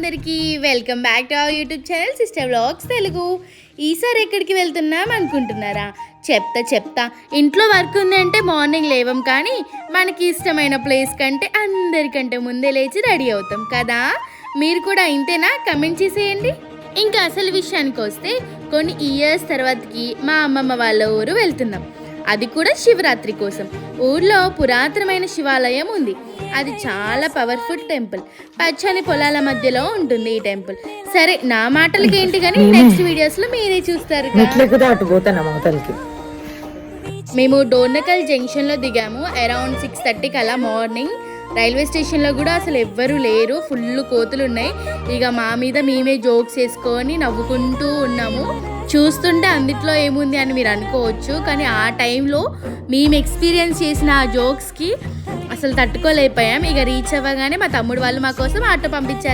అందరికీ welcome back to our YouTube channel sister vlogs Telugu. ఈసారి ఎక్కడికి వెళ్తున్నాం అనుకుంటున్నారా? చెప్తా. ఇంట్లో వర్క్ ఉందంటే మార్నింగ్ లేవం, కానీ మనకి ఇష్టమైన ప్లేస్ కంటే అందరికంటే ముందే లేచి రెడీ అవుతాం కదా. మీరు కూడా ఇంతేనా? కమెంట్ చేసేయండి. ఇంకా అసలు విషయానికి వస్తే కొన్ని ఇయర్స్ తర్వాతకి మా అమ్మమ్మ వాళ్ళ ఊరు వెళ్తున్నాం. అది కూడా శివరాత్రి కోసం. ఊర్లో పురాతనమైన శివాలయం ఉంది. అది చాలా పవర్ఫుల్ టెంపుల్. పచ్చని పొలాల మధ్యలో ఉంటుంది ఈ టెంపుల్. సరే, నా మాటలకి ఏంటి కానీ నెక్స్ట్ వీడియోస్ లో మీరే చూస్తారు. మేము డోర్నకల్ జంక్షన్ లో దిగాము అరౌండ్ 6:30 అలా మార్నింగ్. రైల్వే స్టేషన్లో కూడా అసలు ఎవ్వరూ లేరు, ఫుల్ కోతులు ఉన్నాయి. ఇక మా మీద మేమే జోక్స్ వేసుకొని నవ్వుకుంటూ ఉన్నాము. చూస్తుంటే అందుట్లో ఏముంది అని మీరు అనుకోవచ్చు, కానీ ఆ టైంలో మేము ఎక్స్పీరియన్స్ చేసిన ఆ జోక్స్కి అసలు తట్టుకోలేకపోయాం. ఇక రీచ్ అవ్వగానే మా తమ్ముడు వాళ్ళు మా కోసం ఆటో పంపించారు.